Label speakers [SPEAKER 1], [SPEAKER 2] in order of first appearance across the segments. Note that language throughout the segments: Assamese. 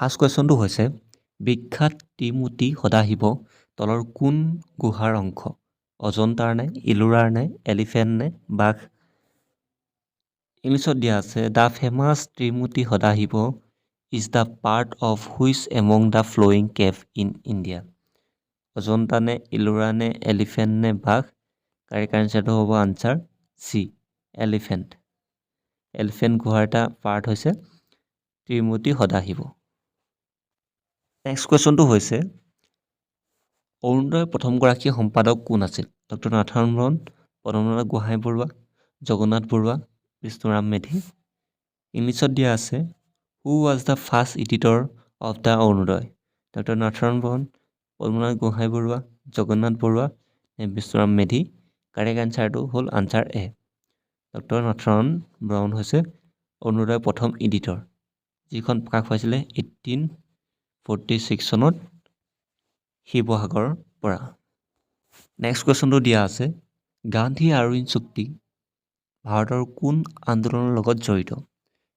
[SPEAKER 1] ফাৰ্ষ্ট কুৱেশ্যনটো হৈছে বিখ্যাত ত্ৰিমূৰ্তি সদাশিৱ তলৰ কোন গুহাৰ অংশ? অজন্তাৰ নে, ইলোৰাৰ নে, এলিফেণ্ট নে, বাঘ? ইংলিছত দিয়া আছে the famous Trimurti Sadashiv is the part of which among the flowing cave in India? Ajanta নে, ইলোৰা নে, এলিফেণ্ট নে, বাঘ? কাৰেক্ট আনচাৰটো হ'ব আনচাৰ চি, এলিফেণ্ট। এলিফেণ্ট গুহাৰ এটা পাৰ্ট হৈছে ত্ৰিমূৰ্তি সদাশিৱ। নেক্সট কুৱেশ্যনটো হৈছে অৰুণোদয়ৰ প্ৰথমগৰাকী সম্পাদক কোন আছিল? Doctor Nathan Barua, Padmanath Gohain Barua, Jagannath Barua, Bishnuram Medhi? ইংলিছত দিয়া আছে who was the first editor of the Arunodoi? Doctor Nathan Barua, Padmanath Gohain Barua, Jagannath Barua নে বিষ্ণুৰাম মেধি? কাৰেক্ট আনচাৰটো হ'ল answer A, doctor Nathan Barua হৈছে অৰুণোদয়ৰ প্ৰথম এডিটৰ, যিখন প্ৰকাশ পাইছিলে 1846 চনত শিৱসাগৰৰ পৰা। নেক্সট কুৱেশ্যনটো দিয়া আছে গান্ধী আৰউইন চুক্তি ভাৰতৰ কোন আন্দোলনৰ লগত জড়িত?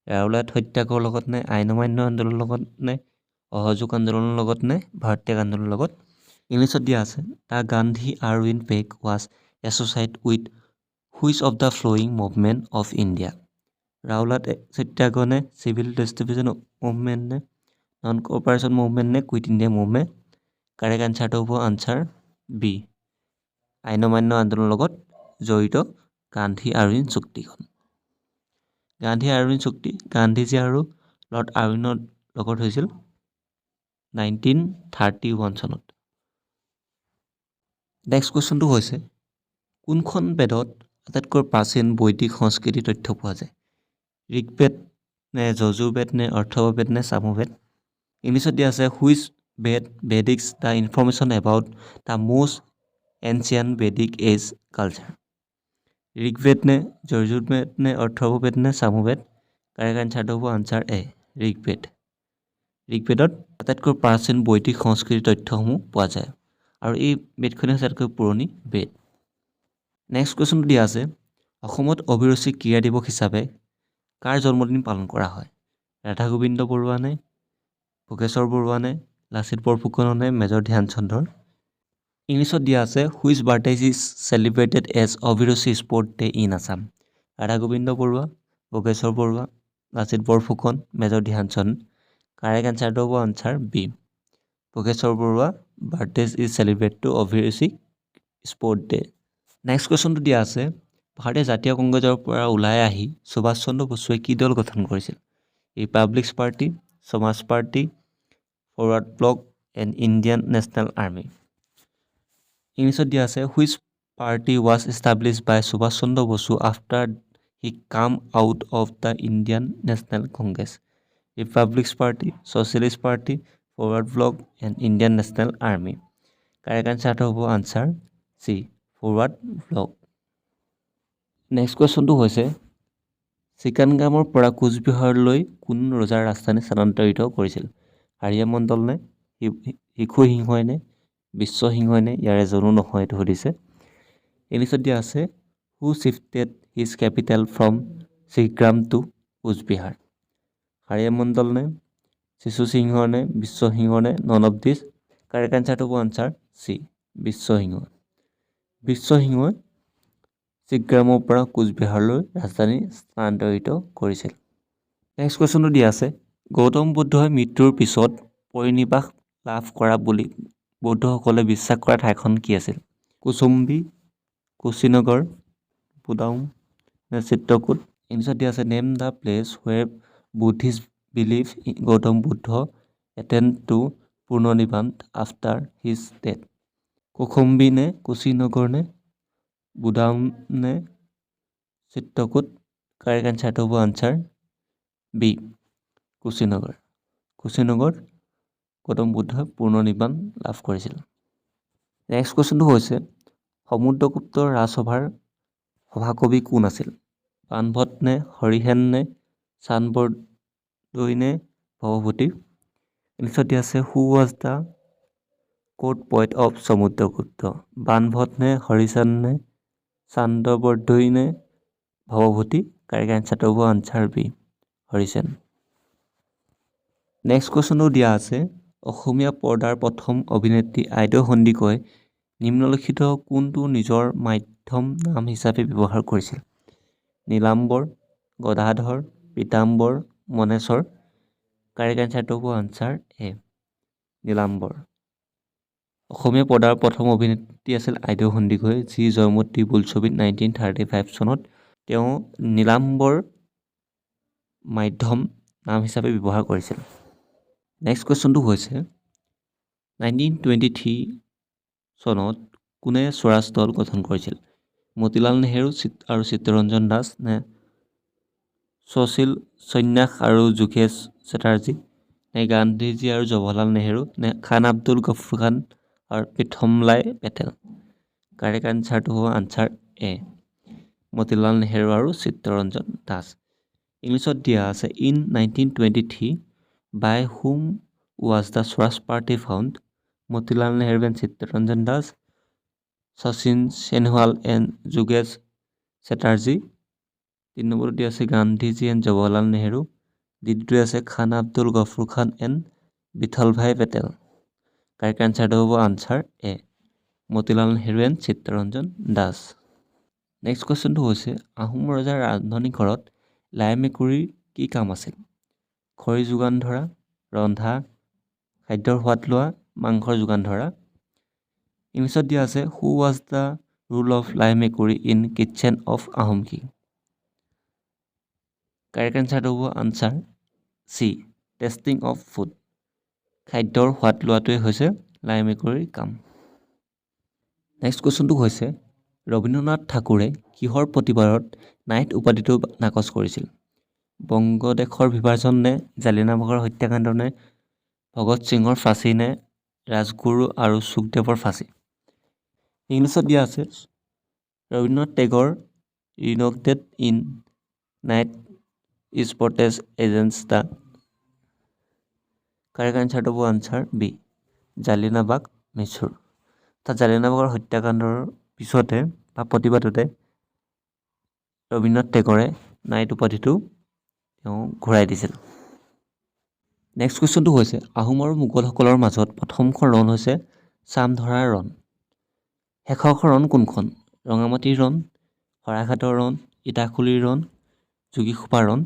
[SPEAKER 1] ৰাওলাট সত্যাগ্ৰহৰ লগত নে, আইন অমান্য আন্দোলনৰ লগত নে, অসহযোগ আন্দোলনৰ লগত নে, ভাৰতীয় আন্দোলনৰ লগত? ইংলিছত দিয়া আছে the Gandhi Irwin pact was associated with which of the following movement of India? Rowlatt Satyagraha নে, চিভিল ডিছঅবিডিয়েঞ্চ মুভমেণ্ট নে, নন কপাৰেশ্যন মুভমেণ্ট নে, কুইট ইণ্ডিয়া মুভমেণ্ট? কাৰেক্ট আনচাৰটো হ'ব আনচাৰ বি, আইন অমান্য আন্দোলনৰ লগত জড়িত গান্ধী আৰউইন চুক্তিখন। গান্ধী আৰউইন চুক্তি গান্ধীজী আৰু লৰ্ড আৰউইনৰ লগত হৈছিল 1931 চনত। নেক্সট কুৱেশ্যনটো হৈছে কোনখন বেদত আটাইতকৈ প্ৰাচীন বৈদিক সংস্কৃতিৰ তথ্য পোৱা যায়? ঋগ্বেদ নে, যজুৰ্বেদ নে, অথৰ্ববেদ নে, সামবেদ? ইংলিছত দিয়া আছে which Veda gives the information about the most ancient Vedic age culture? Rigveda নে, যজুৰ্বেদ নে, অথৰ্ববেদ নে, সামবেদ? কাৰেক্ট আনচাৰটো হ'ব আনচাৰ এ, ঋগ্বেদ। ঋগ্বেদত আটাইতকৈ প্ৰাচীন বৈদিক সংস্কৃতিৰ তথ্যসমূহ পোৱা যায় আৰু এই বেদখনেই হৈছে আটাইতকৈ পুৰণি বেদ। নেক্সট কুৱেশ্যনটো দিয়া আছে অসমত অভিৰুচি ক্ৰীড়া দিৱস হিচাপে কাৰ জন্মদিন পালন কৰা হয়? ৰাধা গোবিন্দ বৰুৱা নে, ভোগেশ্বৰ বৰুৱা নে, লাচিত বৰফুকন নে, মেজৰ ধ্যানচন্দৰ? ইংলিছত দিয়া আছে which birthday is celebrated as Abhiruchi sport day in Assam? Radha Gobinda Baruah, Bhogeswar Baruah, Lachit Borphukan, major Dhyan Chand? Correct আনচাৰটো হ'ব answer B, Bhogeswar Baruah birthday is celebrated to Abhiruchi sport day. Next কুৱেশ্যনটো দিয়া আছে ভাৰতীয় জাতীয় কংগ্ৰেছৰ পৰা ওলাই আহি সুভাষ চন্দ্ৰ বসুৱে কি দল গঠন কৰিছিল? Republics party, Samaj party, forward bloc and Indian national army? ইংলিছত দিয়া আছে which party was established by Subhash Chandra Bose after he came out of the Indian national Congress? Republics party, socialist party, forward bloc and Indian national army? Correct আনচাৰটো হ'ব answer C, forward bloc. Next কুৱেশ্যনটো হৈছে চিকানগামৰ পৰা কোচবিহাৰলৈ কোন ৰজাৰ ৰাজধানী স্থানান্তৰিত কৰিছিল? হাৰিয়া মণ্ডল নে, শিশু সিংহই নে, বিশ্ব সিংহই নে, ইয়াৰে এজনো নহয় এইটো সুধিছে। ইংলিছত দিয়া আছে who shifted his capital from Chigram to Cooch Behar? Haria Mandal নে, শিশু সিংহ নে, বিশ্ব সিংহ নে, নন অফ দিছ? কাৰেক্ট আনচাৰটো হ'ব আনচাৰ চি, বিশ্ব সিংহ। বিশ্ব সিংহই চিগ্ৰামৰ পৰা কোচবিহাৰলৈ ৰাজধানী স্থানান্তৰিত কৰিছিল। নেক্সট কুৱেশ্যনটো দিয়া আছে গৌতম বুদ্ধই মৃত্যুৰ পিছত পৰিনিবাস লাভ কৰা বুলি বৌদ্ধসকলে বিশ্বাস কৰা ঠাইখন কি আছিল? কুচুম্বি, কুশীনগৰ, বুদাউন নে, চিত্ৰকূট? ইংলিছত দিয়া আছে name the place where Buddhist believe Gautam Buddha attend to Purnanirvana after his death? Kusumbi নে, কুশীনগৰ নে, বুদাউন নে, চিত্ৰকূট? কাৰেক্ট আনচাৰটো হ'ব আনচাৰ বি, কুশীনগৰ। কুশীনগৰত গৌতম বুদ্ধই পূৰ্ণনিৰ্বাণ লাভ কৰিছিল। নেক্সট কুৱেশ্যনটো হৈছে সমুদ্ৰগুপ্ত ৰাজসভাৰ সভাকবি কোন আছিল? বাণভট্ট নে, হৰিসেন নে, চান্দবৰদৈ নে, ভৱভূতি? ইংলিছত দিয়া আছে who was the court point of Samudragupta? Banabhatta নে, হৰিসেন নে, চান্দবৰদৈ নে, ভৱভূতি? কাৰেক্ট আনচাৰটো হ'ব আনচাৰ বি, হৰিসেন। নেক্সট কুৱেশ্যনটো দিয়া আছে অসমীয়া পৰ্দাৰ প্ৰথম অভিনেত্ৰী আইদেউ সন্দিকৈ নিম্নলিখিত কোনটো নিজৰ মাধ্যম নাম হিচাপে ব্যৱহাৰ কৰিছিল? নীলাম্বৰ, গদাধৰ, পীতাম্বৰ, মনেশ্বৰ। কাৰেক্ট এনচাৰটো হ'ব আনচাৰ এ নীলাম্বৰ। অসমীয়া পৰ্দাৰ প্ৰথম অভিনেত্ৰী আছিল আইদেউ সন্দিকৈ, যি জয়মতী বোলছবিত 1935 চনত তেওঁ নীলাম্বৰ মাধ্যম নাম হিচাপে ব্যৱহাৰ কৰিছিল। নেক্সট কুৱেশ্যনটো হৈছে 1923 চনত কোনে স্বৰাজ দল গঠন কৰিছিল? মতিলাল নেহেৰু আৰু চিত্তৰঞ্জন দাস নে শশীল সন্যাস আৰু যোগেশ চেটাৰ্জী নে গান্ধীজী আৰু জৱাহৰলাল নেহেৰু নে খান আব্দুল গফুৰ খান আৰু প্ৰথমলাই পেটেল? কাৰেক্ট আনচাৰটো হ'ব আনচাৰ এ মতিলাল নেহেৰু আৰু চিত্তৰঞ্জন দাস। ইংলিছত দিয়া আছে in 1923 by whom was the Swaraj Party found? Motilal Nehru and Chittaranjan Das, Sachin Senwal and Jugesh Chatterjee. 3 নম্বৰত দিয়া আছে গান্ধীজী and Jawaharlal Nehru. দ্বিতীয়টো আছে খান আব্দুল গফুৰ খান and বিঠলভাই পেটেল। কাৰেক্ট আনচাৰটো হ'ব answer A Motilal Nehru and Chittaranjan Das. Next কুৱেশ্যনটো হৈছে আহোম ৰজাৰ ৰাজধানী ঘৰত লাই মেকুৰীৰ কি কাম আছিল? খৰি যোগান ধৰা, ৰন্ধা, খাদ্যৰ সোৱাদ লোৱা, মাংসৰ যোগান ধৰা। ইংলিছত দিয়া আছে who was the role of Lai Mekuri in kitchen of Ahom king? Correct এনচাৰটো হ'ব answer C tasting of food. খাদ্যৰ সোৱাদ লোৱাটোৱে হৈছে লাই মেকুৰীৰ কাম। নেক্সট কুৱেশ্যনটো হৈছে ৰবীন্দ্ৰনাথ ঠাকুৰে কিহৰ প্ৰতিবাদত নাইট উপাধিটো নাকচ কৰিছিল? বংগদেশৰ বিভাজন নে জালিয়ানাবাগৰ হত্যাকাণ্ড নে ভগত সিঙৰ ফাঁচী নে ৰাজগুৰু আৰু সুখদেৱৰ ফাঁচী? ইংলিছত দিয়া আছে Rabindranath Tagore renounced in knight is protest against the. Correct আনচাৰটো হ'ব আনচাৰ বি জালিয়ানাবাগ মিছুৰ। অৰ্থাৎ জালিয়ানাবাগৰ হত্যাকাণ্ডৰ পিছতে বা প্ৰতিবাদতে ৰবীন্দ্ৰনাথ টেগৰে নাইট উপাধিটো তেওঁ ঘূৰাই দিছিল। নেক্সট কুৱেশ্যনটো হৈছে আহোম আৰু মোগলসকলৰ মাজত প্ৰথমখন ৰণ হৈছে চামধৰাৰ ৰণ। শেষৰখন ৰণ কোনখন? ৰঙামাটিৰ ৰণ, শৰাইঘাটৰ ৰণ, ইটাখুলিৰ ৰণ, যোগীঘোপা ৰণ।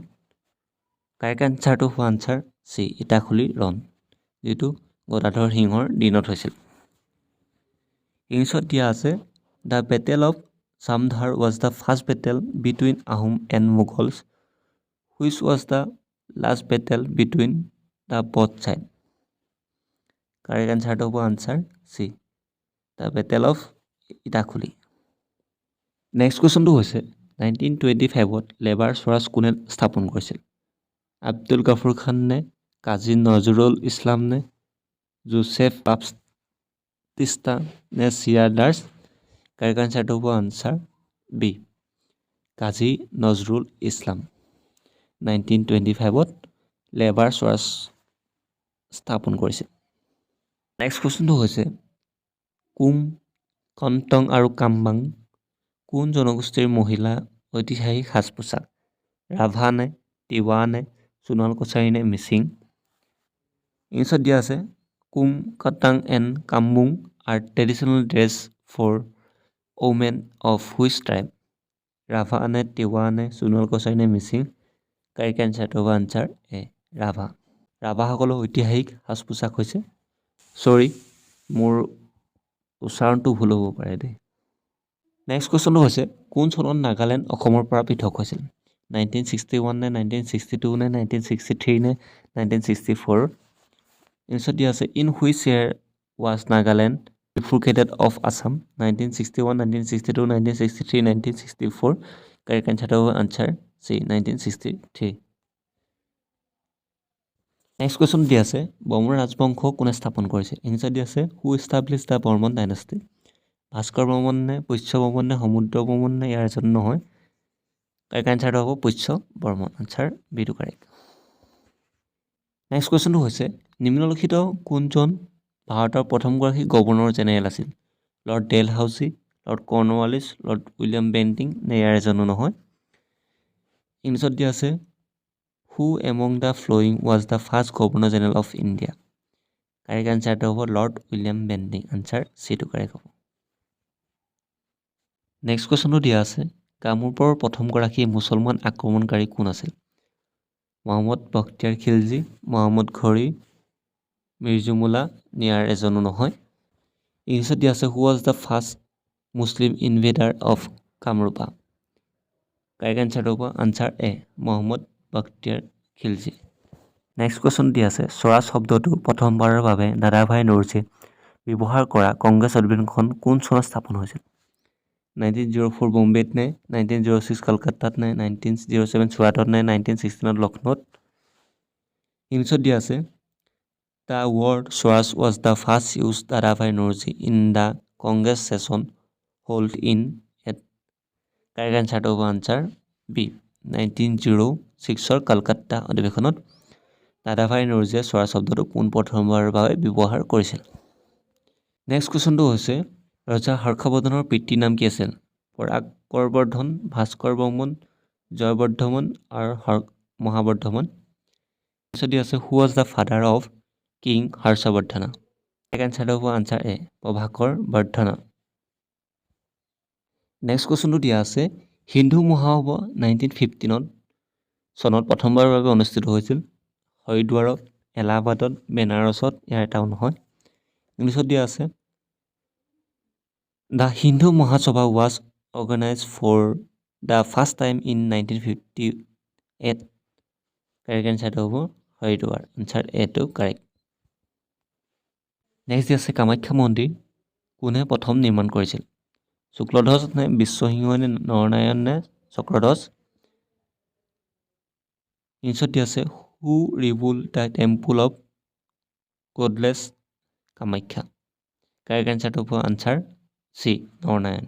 [SPEAKER 1] কাৰেক্ট আনচাৰটো হোৱা আনচাৰ চি ইটাখুলিৰ ৰণ, যিটো গদাধৰ সিংহৰ দিনত হৈছিল। ইংলিছত দিয়া আছে the battle of Samdhara was the first battle between Ahom and Mughals which was the last battle between the both side? Correct আনচাৰটো হ'ব answer C the battle of Itakhuli. Next কুৱেশ্যনটো হৈছে 1925ত লেবাৰ স্বৰাজ কোনে স্থাপন কৰিছিল? আব্দুল গফুৰ খান নে কাজী নজৰুল ইছলাম নে জোচেফ বাপ্তিস্তা নে চিয়াৰ দাস? কাৰেক্ট আনচাৰটো হ'ব আনচাৰ বি কাজী নজৰুল ইছলাম। 1925ত লেবাৰ স্বৰাজ স্থাপন কৰিছিল। নেক্সট কুৱেশ্যনটো হৈছে কুম, কণ্টং আৰু কাম্বাং কোন জনগোষ্ঠীৰ মহিলা ঐতিহাসিক সাজ পোছাক? ৰাভা নে তিৱা নে সোণোৱাল কছাৰী নে মিচিং? ইংলিছত দিয়া আছে Kum, Katang and Kambung are traditional dress for women of which tribe? Rabha নে তিৱা নে সোণোৱাল কছাৰী নে মিচিং? কাৰেক্ট এনচাৰটো হ'ব আনচাৰ এ ৰাভা। ৰাভাসকলৰ ঐতিহাসিক সাজ পোছাক হৈছে চৰি মোৰ উচ্চাৰণটো ভুল হ'ব পাৰে দেই। নেক্সট কুৱেশ্যনটো হৈছে কোন চনত নাগালেণ্ড অসমৰ পৰা পৃথক হৈছিল? 1961 নে 1962 নে 1963 নে 1964? ইংলিছত দিয়া আছে in which year was Nagaland bifurcated of Assam? 1961, 1962, 1963, 1964? Correct এনচাৰটো হ'ব আনচাৰ চি 1963। নেক্সট কুৱেশ্যন দিয়া আছে বৰ্মন ৰাজবংশ কোনে স্থাপন কৰিছিল? ইংলিছত দিয়া আছে who establish the Varman dynasty? Bhaskar Varman নে পুষ্য বৰ্মন নে সমুদ্ৰ বৰ্মন নে ইয়াৰ এজন নহয়? কাৰেক্ট এনচাৰটো হ'ব পুষ্য বৰ্মন, আনচাৰ বিটো কাৰেক্ট। নেক্সট কুৱেশ্যনটো হৈছে নিম্নলিখিত কোনজন ভাৰতৰ প্ৰথমগৰাকী গভৰ্ণৰ জেনেৰেল আছিল? Lord Dalhousie, lord Cornwallis, lord William Bentinck নে ইয়াৰ এজনো নহয়? ইংলিছত দিয়া আছে who who among the following was the first governor general of India correct আনচাৰটো হ'ব লৰ্ড উইলিয়াম বেণ্টিং আনচাৰ চিটো কাৰেক্ট হ'ব নেক্সট কুৱেশ্যনটো দিয়া আছে কামৰূপৰ প্ৰথমগৰাকী মুছলমান আক্ৰমণকাৰী কোন আছিল মহম্মদ বখতিয়াৰ খিলজী মহম্মদ ঘৰী মিৰ্জুমুলা নিয়াৰ এজনো নহয় ইংলিছত দিয়া আছে who was the first Muslim invader of Kamarupa correct আনচাৰটো হ'ব answer A Muhammad Bakhtiyar Khilji next question দিয়া আছে স্বৰাজ শব্দটো প্ৰথমবাৰৰ বাবে দাদাভাই নৌৰোজীয়ে ব্যৱহাৰ কৰা কংগ্ৰেছ অধিৱেশনখন কোন চনত স্থাপন হৈছিল 1904 বম্বেত নে 1906 কলকাতাত নে 1907 চুৰাটত নে 1916 লক্ষ্ণৌত ইংলিছত দিয়া আছে the word Swaraj was the first use Dadabhai Naoroji in the Congress session hold in at correct আনচাৰটো হ'ব আনচাৰ বি 1906 কলকাতা অধিৱেশনত দাদাভাই নৌৰোজীয়ে স্বৰাজ শব্দটো পোনপ্ৰথমবাৰৰ বাবে ব্যৱহাৰ কৰিছিল নেক্সট কুৱেশ্যনটো হৈছে ৰজা হৰ্ষবৰ্ধনৰ পিতৃৰ নাম কি আছিল পৰাকৰবৰ্ধন ভাস্কৰ বৰ্মন জয়বৰ্ধমন আৰু মহাবৰ্ধমান পিছত আছে who was the father of king Harshavardhana এক আনচাৰটো হ'ব answer A Prabhakar Vardhana next কুৱেশ্যনটো দিয়া আছে হিন্দু মহাসভা 1915 চনত প্ৰথমবাৰৰ বাবে অনুষ্ঠিত হৈছিল হৰিদ্বাৰত এলাহাবাদত বেনাৰছত ইয়াৰ এটাও নহয় ইংলিছত দিয়া আছে the Hindu Mahasabha was organised for the first time in 1958 correct আনচাৰটো হ'ব হৰিদ্বাৰ আনচাৰ এটো কাৰেক্ট নেক্সট দিয়া আছে কামাখ্যা মন্দিৰ কোনে প্ৰথম নিৰ্মাণ কৰিছিল শুক্লধ্বজ নে বিশ্বসিংহ নে নৰনাৰায়ণ নে চক্ৰধ্বজ ইংলিছত দিয়া আছে who rebuild the temple of goddess Kamakhya correct আনচাৰটো হ'ব আনচাৰ চি নৰনাৰায়ণ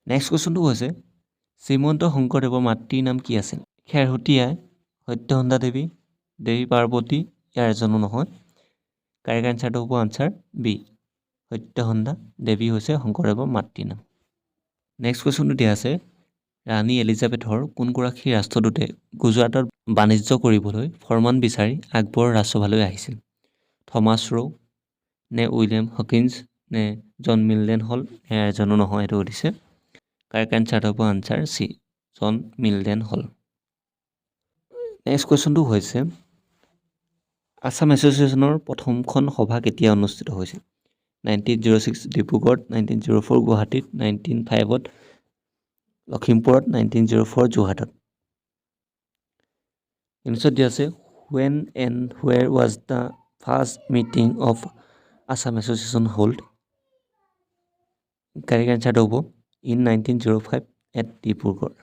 [SPEAKER 1] নেক্সট কুৱেশ্যনটো হৈছে শ্ৰীমন্ত শংকৰদেৱৰ মাতৃৰ নাম কি আছিল খেৰসুতী আই সত্যসন্ধা দেৱী দেৱী পাৰ্বতী ইয়াৰ এজনো নহয় কাৰেক্ট আনচাৰটো হ'ব আনচাৰ বি সত্যসন্ধা দেৱী হৈছে শংকৰদেৱৰ মাতৃৰ নাম নেক্সট কুৱেশ্যনটো দিয়া আছে ৰাণী এলিজাবেথৰ কোনগৰাকী ৰাষ্ট্ৰদূতে গুজৰাটত বাণিজ্য কৰিবলৈ ফৰমান বিচাৰি আকবৰৰ ৰাজসভালৈ আহিছিল থমাছ ৰো নে উইলিয়াম হকিন্স নে জন মিল্ডেন হল ইয়াৰ এজনো নহয় এইটো সুধিছে কাৰেক্ট আনচাৰটো হ'ব আনচাৰ চি জন মিল্ডেন হল নেক্সট কুৱেশ্যনটো হৈছে আছাম এছ'চিয়েশ্যনৰ প্ৰথমখন সভা কেতিয়া অনুষ্ঠিত হৈছিল 1906 ডিব্ৰুগড়ত 1904 গুৱাহাটীত 1905 লখিমপুৰত 1904 যোৰহাটত ইংলিছত দিয়া আছে when and where was the first meeting of Assam Association held correct আনচাৰটো হ'ব in 1905 at ডিব্ৰুগড়